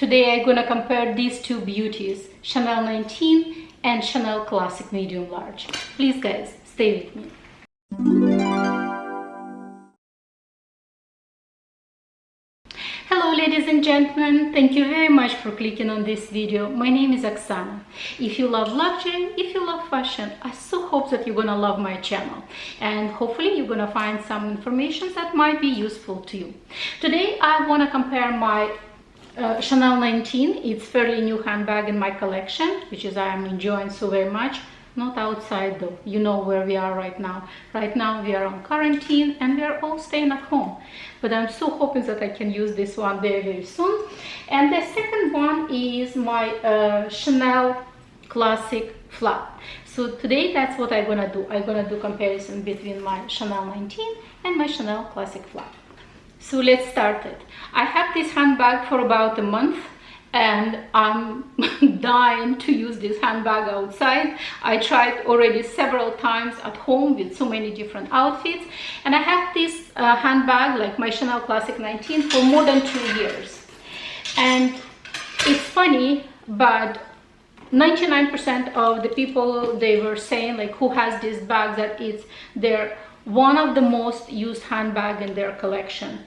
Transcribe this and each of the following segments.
Today I'm gonna compare these two beauties, Chanel 19 and Chanel Classic Medium Large. Please guys, stay with me. Hello ladies and gentlemen, thank you very much for clicking on this video. My name is Oksana. If you love luxury, if you love fashion, I so hope that you're gonna love my channel and hopefully you're gonna find some information that might be useful to you. Today I want to compare my Chanel 19. It's fairly new handbag in my collection, which is I am enjoying so very much. Not outside though, you know where we are right now. Right now we are on quarantine and we are all staying at home. But I'm so hoping that I can use this one very, very soon. And the second one is my Chanel Classic Flat. So today that's what I'm gonna do. I'm gonna do comparison between my Chanel 19 and my Chanel Classic Flat. So let's start it. I have this handbag for about a month and I'm dying to use this handbag outside. I tried already several times at home with so many different outfits, and I have this handbag, like my Chanel Classic 19, for more than 2 years. And it's funny, but 99% of the people, they were saying, like, who has this bag, that it's their one of the most used handbag in their collection.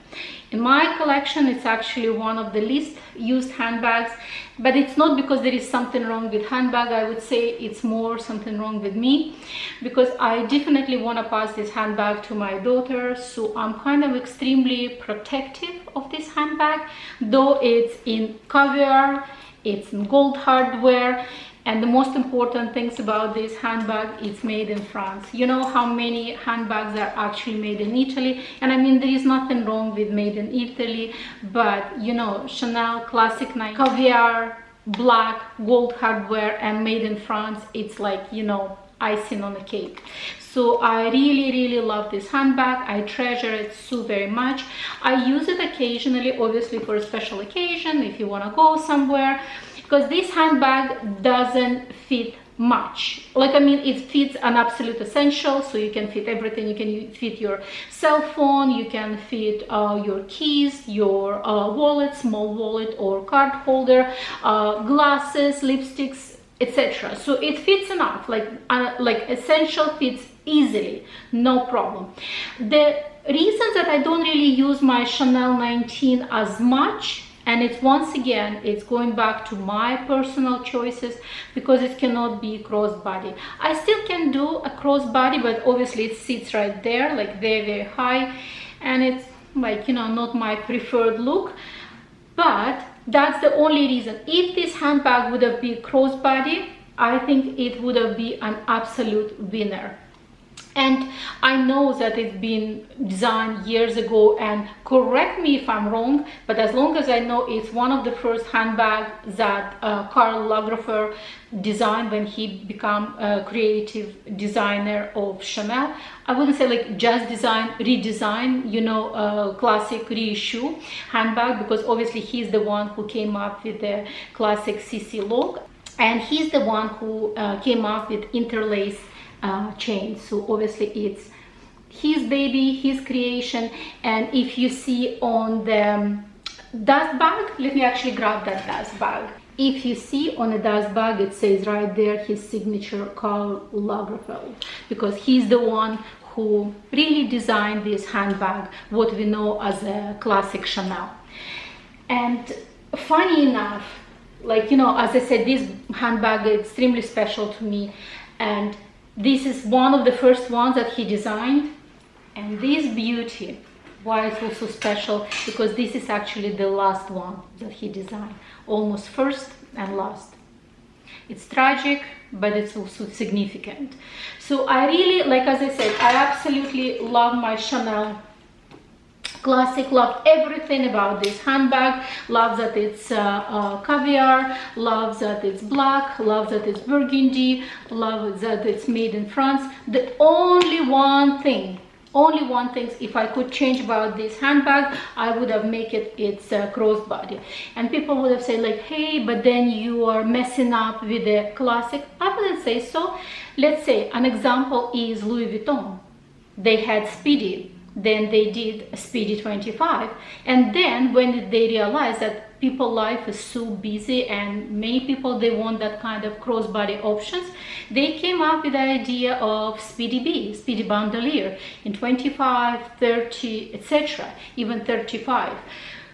In my collection, it's actually one of the least used handbags, but it's not because there is something wrong with handbag. I would say it's more something wrong with me, because I definitely want to pass this handbag to my daughter, so I'm kind of extremely protective of this handbag, though it's in caviar, it's in gold hardware. And the most important things about this handbag, it's made in France. You know how many handbags are actually made in Italy? And I mean, there is nothing wrong with made in Italy, but you know, Chanel Classic 9, caviar, black, gold hardware, and made in France, it's like, you know, icing on the cake. So I really, really love this handbag. I treasure it so very much. I use it occasionally, obviously for a special occasion, if you want to go somewhere, because this handbag doesn't fit much. Like, I mean, it fits an absolute essential, so you can fit everything. You can fit your cell phone, you can fit your keys, your wallet, small wallet or card holder, glasses, lipsticks, etc. So it fits enough, like essential fits easily, no problem. The reason that I don't really use my Chanel 19 as much, and it's once again, it's going back to my personal choices, because it cannot be crossbody. I still can do a crossbody, but obviously it sits right there, like very, very high, and it's like, you know, not my preferred look. But that's the only reason. If this handbag would have been crossbody, I think it would have been an absolute winner. And I know that it's been designed years ago, and correct me if I'm wrong, but as long as I know, it's one of the first handbags that Karl Lagerfeld designed when he became a creative designer of Chanel. I wouldn't say like just design, redesign, you know, classic reissue handbag, because obviously he's the one who came up with the classic CC look, and he's the one who came up with interlace chain. So obviously it's his baby, his creation. And if you see on the dust bag, let me actually grab that dust bag. If you see on the dust bag, it says right there his signature, Karl Lagerfeld, because he's the one who really designed this handbag, what we know as a classic Chanel. And funny enough, like, you know, as I said, this handbag is extremely special to me, and this is one of the first ones that he designed. And this beauty, why it's also special, because this is actually the last one that he designed, almost first and last. It's tragic, but it's also significant. So I really, like, as I said, I absolutely love my Chanel Classic, love everything about this handbag, love that it's caviar, love that it's black, love that it's burgundy, love that it's made in France. The only one thing, if I could change about this handbag, I would have make it its crossbody. And people would have said like, hey, but then you are messing up with the classic. I wouldn't say so. Let's say an example is Louis Vuitton. They had Speedy, than they did Speedy 25. And then when they realized that people's life is so busy and many people, they want that kind of crossbody options, they came up with the idea of Speedy B, Speedy Bandolier, in 25, 30, etc., even 35.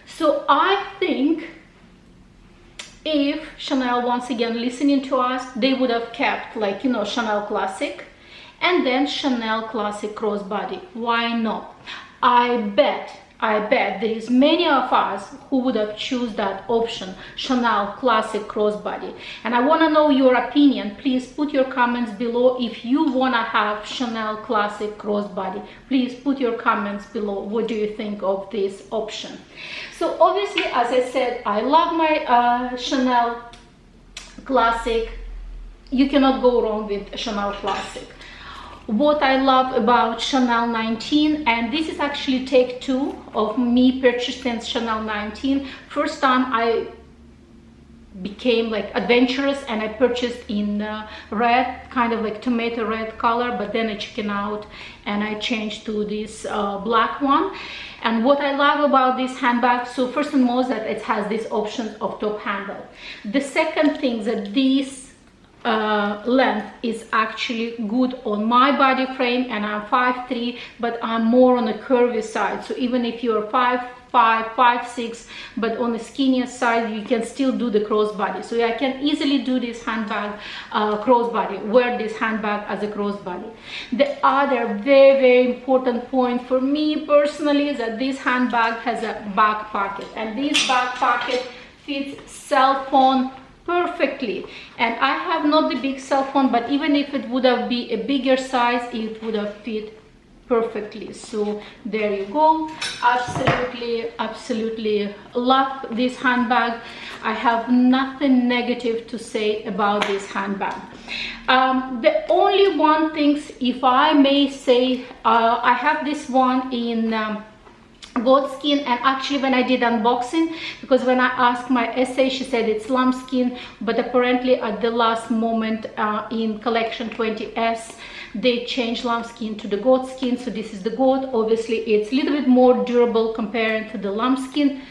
So I think if Chanel, once again listening to us, they would have kept, like, you know, Chanel Classic and then Chanel Classic Crossbody. Why not? I bet there is many of us who would have choose that option, Chanel Classic Crossbody. And I want to know your opinion. Please put your comments below if you want to have Chanel Classic Crossbody. Please put your comments below. What do you think of this option? So obviously, as I said, I love my Chanel Classic. You cannot go wrong with Chanel Classic. What I love about Chanel 19, and this is actually take two of me purchasing Chanel 19. First time I became like adventurous and I purchased in red, kind of like tomato red color, but then I chickened out and I changed to this black one. And what I love about this handbag, so first and most, that it has these options of top handle. The second thing, that this length is actually good on my body frame, and I'm 5'3", but I'm more on the curvy side. So even if you're 5'5", 5'6", but on the skinnier side, you can still do the crossbody. So I can easily do this handbag crossbody, wear this handbag as a crossbody. The other very, very important point for me personally is that this handbag has a back pocket, and this back pocket fits cell phone perfectly. And I have not the big cell phone, but even if it would have been a bigger size, it would have fit perfectly. So there you go. Absolutely love this handbag. I have nothing negative to say about this handbag. The only one thing, if I may say, I have this one in goat skin, and actually when I did unboxing, because when I asked my SA, she said it's lamb skin, but apparently at the last moment in collection 20S they changed lamb skin to the goat skin. So this is the goat. Obviously it's a little bit more durable compared to the lamb skin,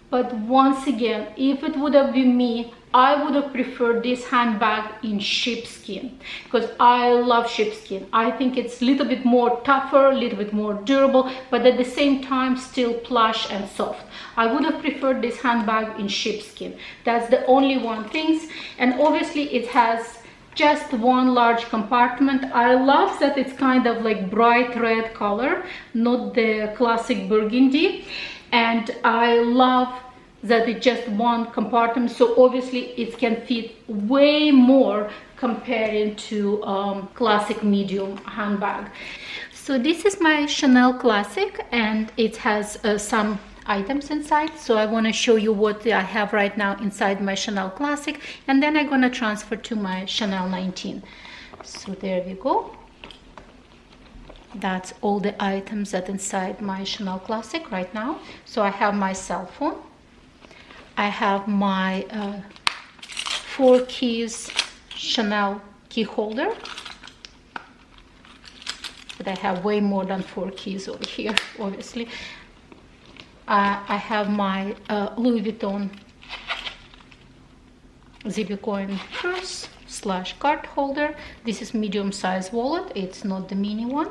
but once again, if it would have been me, I would have preferred this handbag in sheepskin, because I love sheepskin. I think it's a little bit more tougher, a little bit more durable, but at the same time still plush and soft. I would have preferred this handbag in sheepskin. That's the only one thing. And obviously it has just one large compartment. I love that it's kind of like bright red color, not the classic burgundy. And I love that it's just one compartment, so obviously it can fit way more comparing to classic medium handbag. So this is my Chanel Classic, and it has some items inside. So I want to show you what I have right now inside my Chanel Classic, and then I'm going to transfer to my Chanel 19. So there we go. That's all the items that inside my Chanel Classic right now. So I have my cell phone. I have my 4 keys Chanel key holder, but I have way more than 4 keys over here, obviously. I have my Louis Vuitton Zippy coin purse / card holder. This is medium size wallet, it's not the mini one.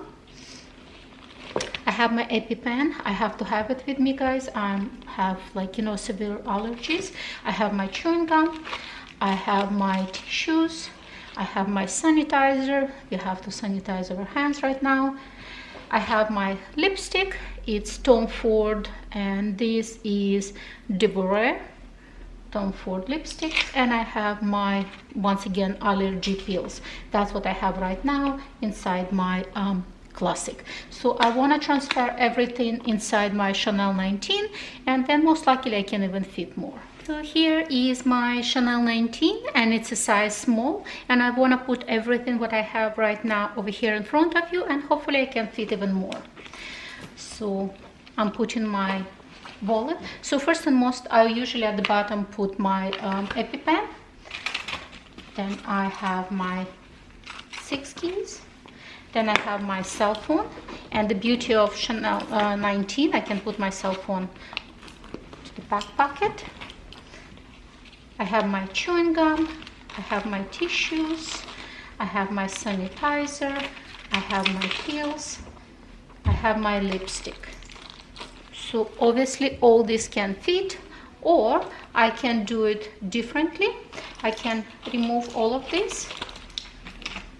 I have my EpiPen. I have to have it with me, guys. I have, like, you know, severe allergies. I have my chewing gum. I have my tissues. I have my sanitizer. We have to sanitize our hands right now. I have my lipstick. It's Tom Ford, and this is Deborah Tom Ford lipstick. And I have my, once again, allergy pills. That's what I have right now inside my Classic. So I want to transfer everything inside my Chanel 19, and then most likely I can even fit more. So here is my Chanel 19, and it's a size small, and I want to put everything what I have right now over here in front of you, and hopefully I can fit even more. So I'm putting my wallet. So first and most, I usually at the bottom put my EpiPen. Then I have my 6 keys. Then I have my cell phone, and the beauty of Chanel 19, I can put my cell phone to the back pocket. I have my chewing gum, I have my tissues, I have my sanitizer, I have my pills, I have my lipstick. So obviously all this can fit, or I can do it differently. I can remove all of this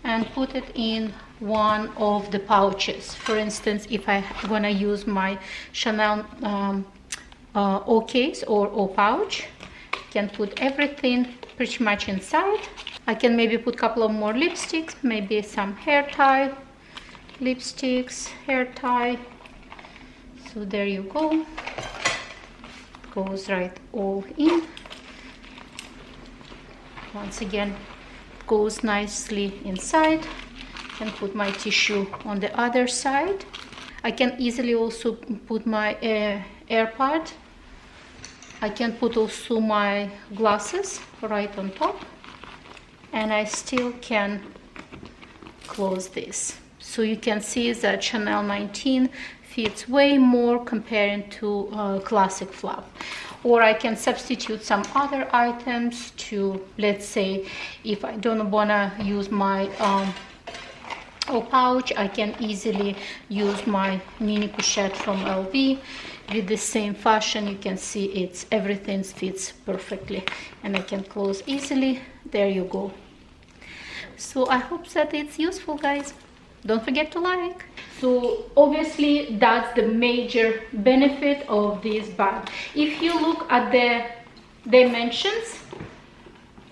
and put it in one of the pouches. For instance, if I want to use my Chanel O case or O pouch, I can put everything pretty much inside. I can maybe put a couple of more lipsticks, maybe some hair tie lipsticks, hair tie. So there you go. Goes right all in. Once again, goes nicely inside. I can put my tissue on the other side. I can easily also put my AirPod. I can put also my glasses right on top, and I still can close this. So you can see that Chanel 19 fits way more comparing to classic flap. Or I can substitute some other items to, let's say, if I don't want to use my pouch, I can easily use my mini couchette from LV. With the same fashion, you can see everything fits perfectly, and I can close easily. There you go. So I hope that it's useful, guys. Don't forget to like. So obviously that's the major benefit of this bag. If you look at the dimensions,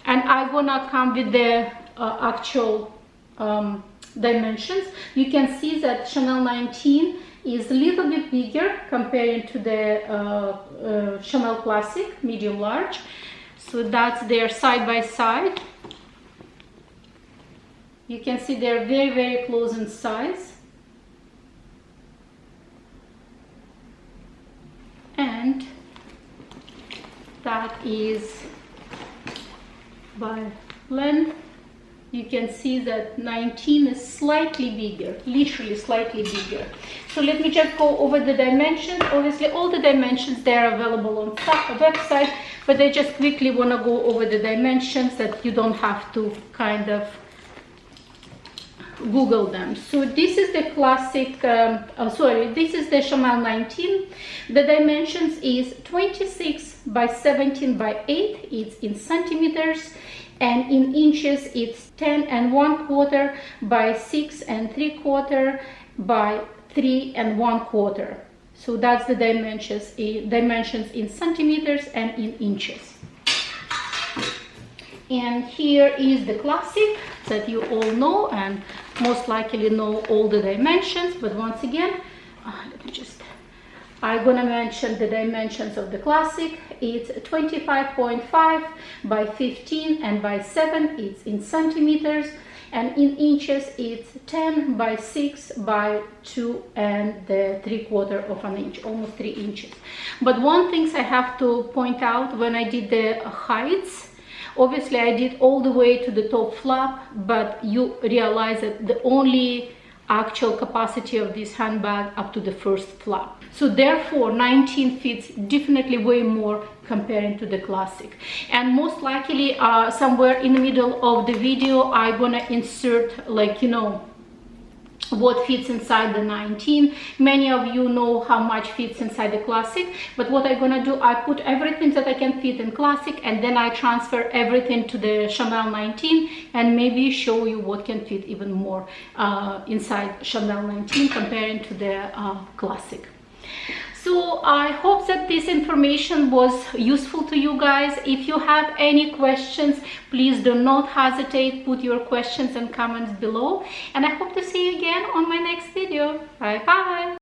and I will not come with the actual dimensions, you can see that Chanel 19 is a little bit bigger comparing to the Chanel Classic medium large. So that's their side by side. You can see they're very, very close in size. And that is by length. You can see that 19 is slightly bigger, literally slightly bigger. So let me just go over the dimensions. Obviously all the dimensions, they are available on the website, but I just quickly want to go over the dimensions that you don't have to kind of Google them. So this is the classic, this is the Chanel 19. The dimensions is 26 by 17 by 8. It's in centimeters, and in inches it's 10 1/4 by 6 3/4 by 3 1/4. So that's the dimensions in centimeters and in inches. And here is the classic that you all know and most likely know all the dimensions. But once again, I'm gonna mention the dimensions of the classic. It's 25.5 by 15 and by 7. It's in centimeters, and in inches it's 10 by 6 by 2 and the 3/4 of an inch, almost 3 inches. But one thing I have to point out, when I did the heights, obviously I did all the way to the top flap, but you realize that the only actual capacity of this handbag up to the first flap. So therefore 19 fits definitely way more comparing to the classic. And most likely somewhere in the middle of the video I'm gonna insert, like, you know, what fits inside the 19. Many of you know how much fits inside the classic, but what I'm gonna do, I put everything that I can fit in classic, and then I transfer everything to the Chanel 19 and maybe show you what can fit even more inside Chanel 19 comparing to the classic. So I hope that this information was useful to you guys. If you have any questions, please do not hesitate, put your questions and comments below, and I hope to see you again on my next video. Bye bye.